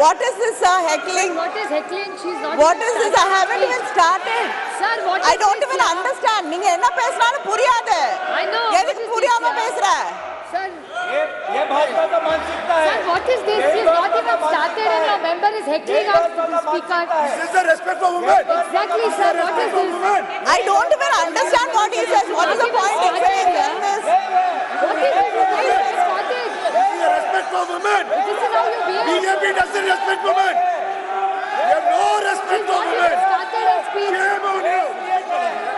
What is this heckling? What is heckling? She's not. What is this? I haven't even started. Sir, what is I don't this even here? understand. நீங்க என்ன பேசுறாலும் புரியாது. I know. எதுக்கு புரியாம பேசுற? Sir. ये भाजपा का मानसिकता है. Sir, what is this? She's not even started and a member is heckling us to the speaker. This is the respect for women. Exactly, sir. What is this? I don't even understand what he says. What is the point in saying this? What is this? Why is it started? This is the respect for women. This is how you behave. BJP doesn't respect women. You have no respect for women. Started a speech. Shame on you.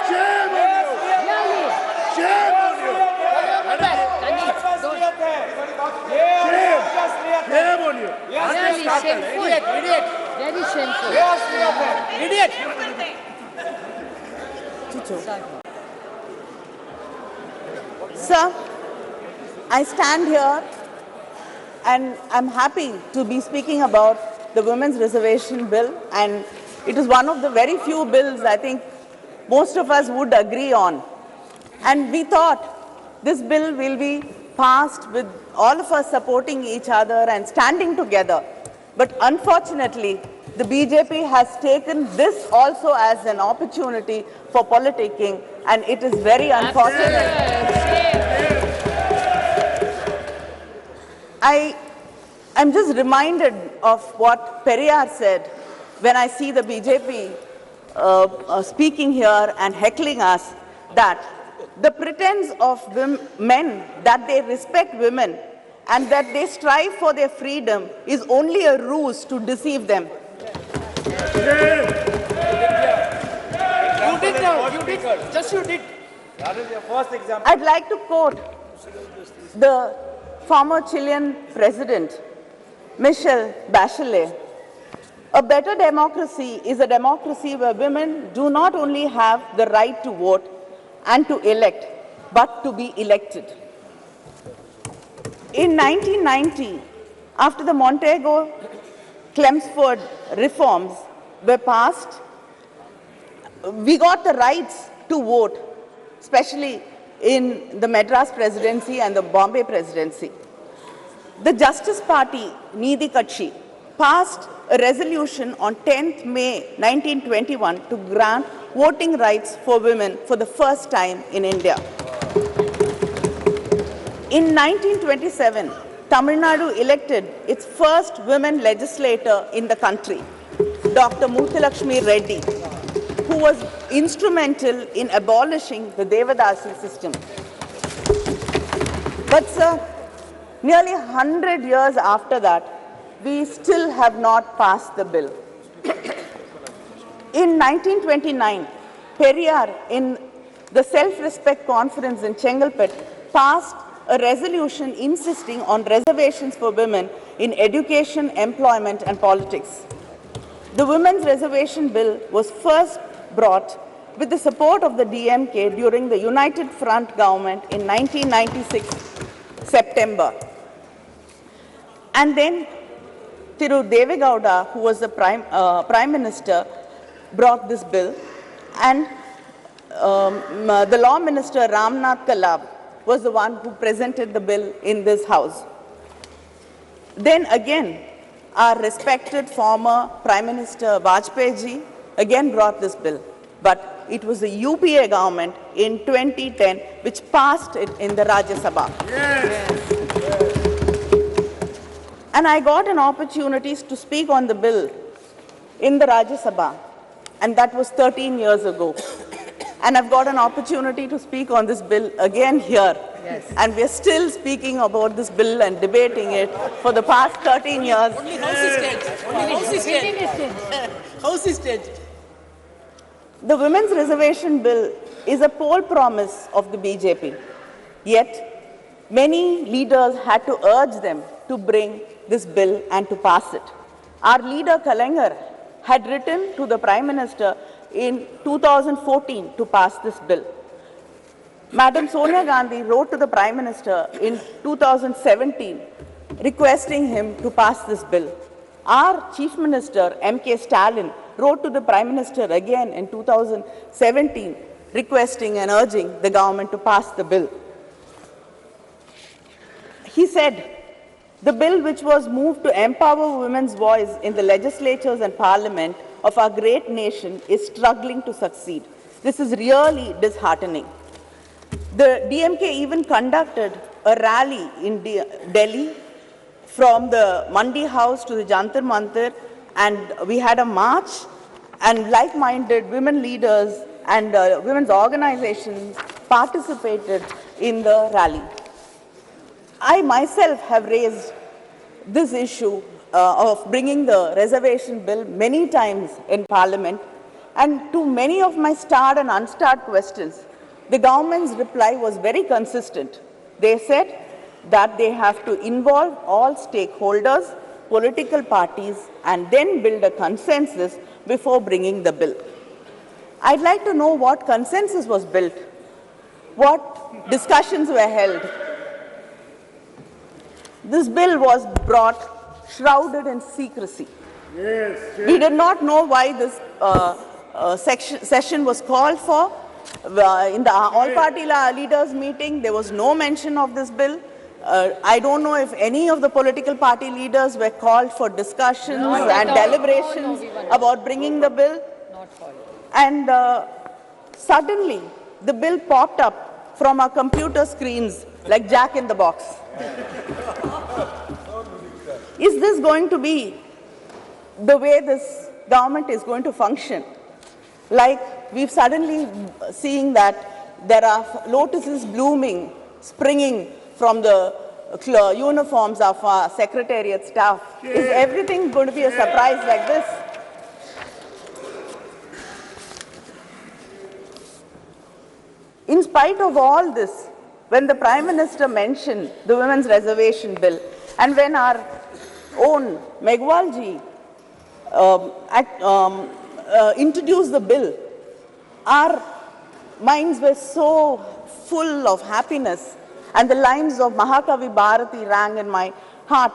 Shame on you. Really? Shame on you. Shame on you. Really shameful. Idiot. Very shameful. Idiot. Sir, I stand here and I'm happy to be speaking about the Women's Reservation Bill, and it is one of the very few bills I think most of us would agree on. And we thought this bill will be passed with all of us supporting each other and standing together. But unfortunately, the BJP has taken this also as an opportunity for politicking, and it is very unfortunate. I'm just reminded of what Periyar said when I see the BJP speaking here and heckling us, that the pretense of men that they respect women and that they strive for their freedom is only a ruse to deceive them. You did now. You did. Just you did. That is your first example. I'd like to quote the former Chilean president, Michelle Bachelet. A better democracy is a democracy where women do not only have the right to vote and to elect, but to be elected. In 1990, after the Montego-Chelmsford reforms were passed, we got the rights to vote, especially in the Madras presidency and the Bombay presidency. The Justice Party, Needhi Katchi, passed a resolution on 10th May 1921 to grant voting rights for women for the first time in India. In 1927, Tamil Nadu elected its first women legislator in the country, Dr. Muthulakshmi Reddy, who was instrumental in abolishing the Devadasi system. But sir, nearly 100 years after that, we still have not passed the bill. In 1929, Periyar, in the Self-Respect Conference in Chengalpet, passed a resolution insisting on reservations for women in education, employment, and politics. The Women's Reservation Bill was first brought with the support of the DMK during the United Front government in 1996, September. And then Thiru Devegowda, who was the Prime Minister, brought this bill, and the Law Minister Ramnath Kalab was the one who presented the bill in this House. Then again, our respected former Prime Minister Vajpayee ji again brought this bill, but it was the UPA government in 2010 which passed it in the Rajya Sabha. Yes. And I got an opportunity to speak on the bill in the Rajya Sabha, and that was 13 years ago. And I've got an opportunity to speak on this bill again here. Yes. And we're still speaking about this bill and debating it for the past 13 years. Only House is dead. Only House is dead. House is dead. The Women's Reservation Bill is a poll promise of the BJP. Yet, many leaders had to urge them to bring this bill and to pass it. Our leader, Kalaignar, had written to the Prime Minister in 2014 to pass this bill. Madam Sonia Gandhi wrote to the Prime Minister in 2017 requesting him to pass this bill. Our Chief Minister, M.K. Stalin, wrote to the Prime Minister again in 2017 requesting and urging the government to pass the bill. He said, The bill which was moved to empower women's voice in the legislatures and parliament of our great nation is struggling to succeed. This is really disheartening. The DMK even conducted a rally in Delhi from the Mandi House to the Jantar Mantar, and we had a march, and like-minded women leaders and women's organizations participated in the rally. I myself have raised this issue of bringing the reservation bill many times in Parliament, and to many of my starred and unstarred questions, the government's reply was very consistent. They said that they have to involve all stakeholders, political parties, and then build a consensus before bringing the bill. I'd like to know what consensus was built, what discussions were held. This bill was brought shrouded in secrecy. Yes, yes. We did not know why this session was called for. In the all-party leaders meeting, there was no mention of this bill. I don't know if any of the political party leaders were called for discussions and deliberations about bringing the bill. And suddenly, the bill popped up from our computer screens like Jack in the Box. Is this going to be the way this government is going to function? Like we've suddenly seeing that there are lotuses blooming, springing from the uniforms of our secretariat staff. Is everything going to be a surprise like this? In spite of all this, when the Prime Minister mentioned the Women's Reservation Bill, and when our own Megwalji introduced the bill, our minds were so full of happiness, and the lines of Mahakavi Bharati rang in my heart.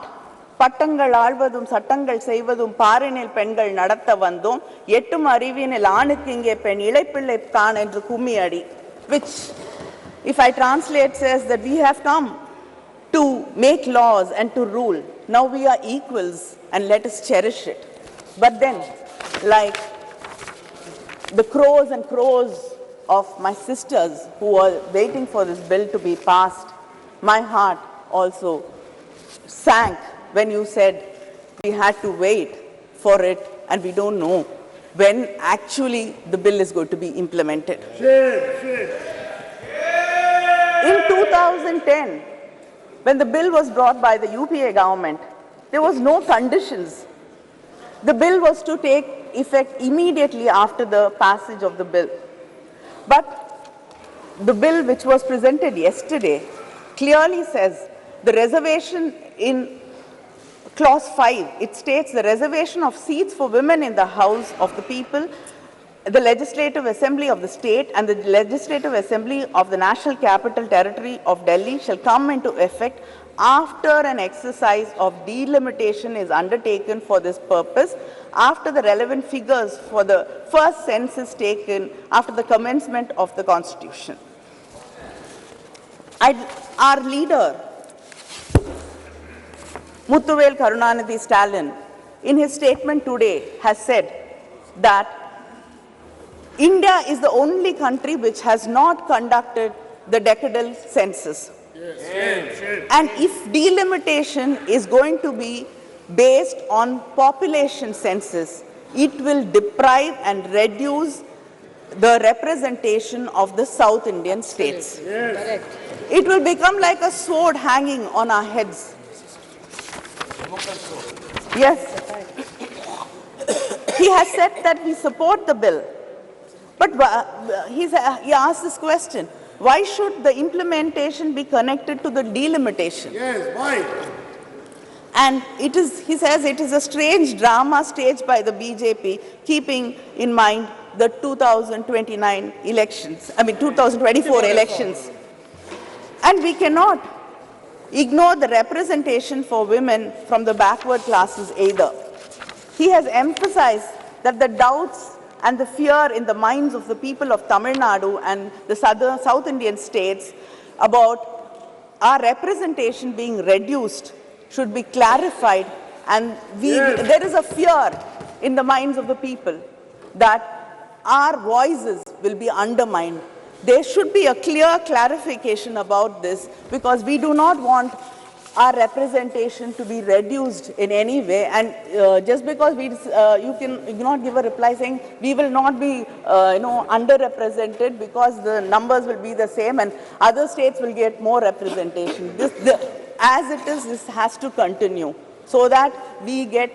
பட்டங்கள் ஆழ்வதும் சட்டங்கள் செய்வதும் பாரினில் பெண்கள் நடத்த வந்தோம் எட்டும் அறிவினில் ஆணுக்கு இங்கே பெண் இளைப்பிள்ளை தான் என்று கும்மியடி, which if I translate says that we have come to make laws and to rule. Now we are equals and let us cherish it. But then, like the crows and crows of my sisters who were waiting for this bill to be passed, my heart also sank when you said we had to wait for it and we don't know when actually the bill is going to be implemented. In 2010, when the bill was brought by the UPA government, there was no conditions. The bill was to take effect immediately after the passage of the bill. But the bill which was presented yesterday clearly says the reservation in Clause 5, it states the reservation of seats for women in the House of the People, the Legislative Assembly of the State and the Legislative Assembly of the National Capital Territory of Delhi shall come into effect after an exercise of delimitation is undertaken for this purpose, after the relevant figures for the first census taken after the commencement of the Constitution. Our leader, Muthuvel Karunanidhi Stalin, in his statement today has said that India is the only country which has not conducted the decadal census. And if delimitation is going to be based on population census, it will deprive and reduce the representation of the South Indian states. It will become like a sword hanging on our heads. Yes. He has said that we support the bill. But he asked this question, why should the implementation be connected to the delimitation? Yes, why? And it is, he says, it is a strange drama staged by the BJP, keeping in mind the 2029 elections, 2024 elections. And we cannot ignore the representation for women from the backward classes either. He has emphasized that the doubts and the fear in the minds of the people of Tamil Nadu and the South Indian states about our representation being reduced should be clarified, and there is a fear in the minds of the people that our voices will be undermined. There should be a clear clarification about this, because we do not want our representation to be reduced in any way. And just because you cannot give a reply saying we will not be underrepresented, because the numbers will be the same and other states will get more representation. As it is, this has to continue so that we get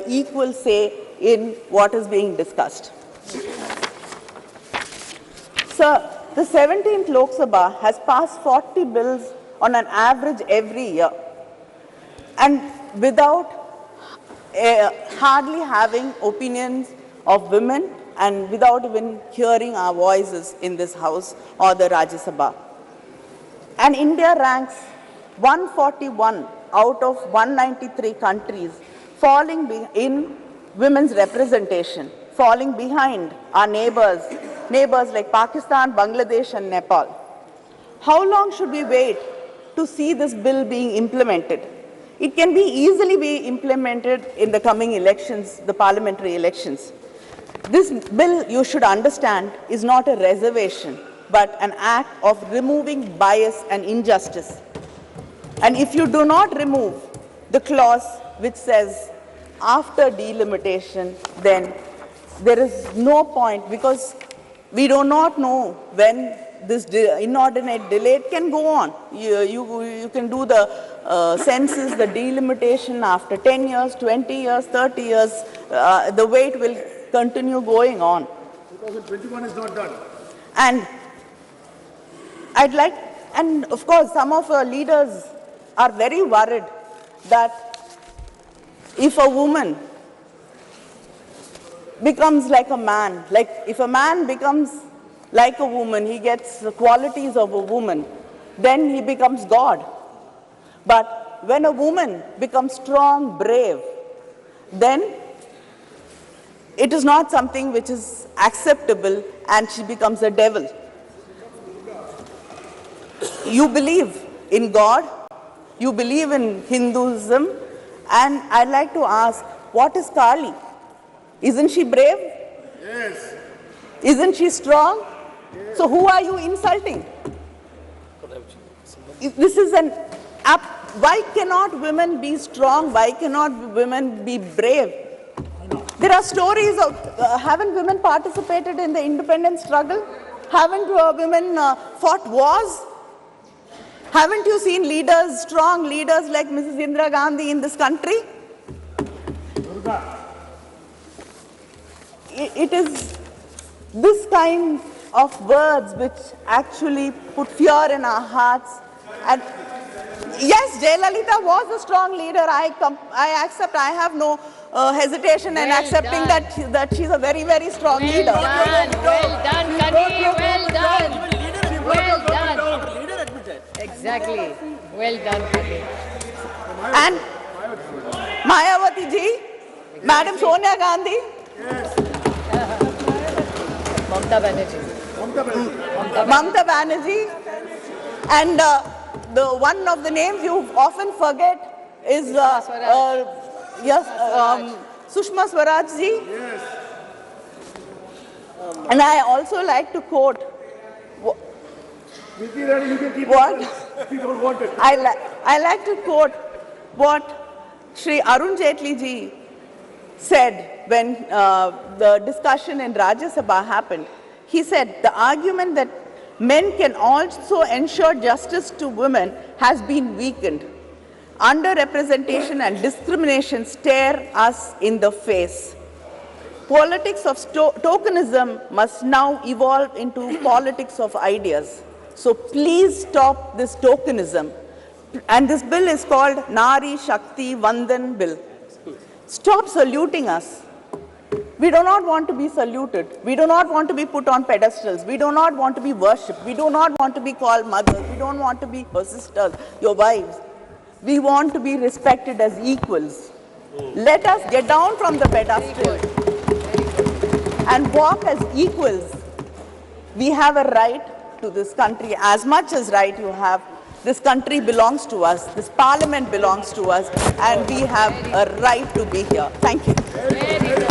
equal say in what is being discussed. Sir, the 17th Lok Sabha has passed 40 bills on an average every year, and without hardly having opinions of women and without even hearing our voices in this House or the Rajya Sabha. And India ranks 141 out of 193 countries, falling in women's representation, falling behind our neighbors like Pakistan, Bangladesh and Nepal. How long should we wait to see this bill being implemented? It can easily be implemented in the coming elections, the parliamentary elections. This bill, you should understand, is not a reservation, but an act of removing bias and injustice. And if you do not remove the clause which says after delimitation, then there is no point, because we do not know when this inordinate delay can go on. You can do the census, the delimitation after 10 years, 20 years, 30 years. The wait will continue going on. 2021 is not done. And and of course, some of our leaders are very worried that if a woman becomes like a man, like if a man becomes like a woman, he gets the qualities of a woman, then he becomes God. But when a woman becomes strong, brave, then it is not something which is acceptable and she becomes a devil. You believe in God, you believe in Hinduism, and I'd like to ask, what is Kali? Isn't she brave? Yes. Isn't she strong? Yes. So who are you insulting? This is why cannot women be strong? Why cannot women be brave? There are stories of, haven't women participated in the independence struggle? Haven't women fought wars? Haven't you seen leaders, strong leaders like Mrs. Indira Gandhi in this country? It is this kind of words which actually put fear in our hearts. And yes, Jayalalithaa was a strong leader. I accept. I have no hesitation in accepting that she's a very, very strong leader. Well done, Kani, well done. Well done. Leader admitted. Exactly. Well done, Kani. And Mayawati ji, Madam Sonia Gandhi. Mamta Banerjee. Mamta Banerjee. And the one of the names you often forget is Sushma Swaraj ji. Yes. And I also like to quote You can keep what it. We don't want it. I like to quote what Shri Arun Jaitley ji said when the discussion in Rajya Sabha happened. He said, the argument that men can also ensure justice to women has been weakened. Underrepresentation and discrimination stare us in the face. Politics of tokenism must now evolve into politics of ideas. So please stop this tokenism. And this bill is called Nari Shakti Vandan Bill. Stop saluting us. We do not want to be saluted. We do not want to be put on pedestals. We do not want to be worshipped. We do not want to be called mothers. We don't want to be your sisters, your wives. We want to be respected as equals. Let us get down from the pedestal and walk as equals. We have a right to this country as much as right you have This country belongs to us. This parliament belongs to us. And we have a right to be here. Thank you.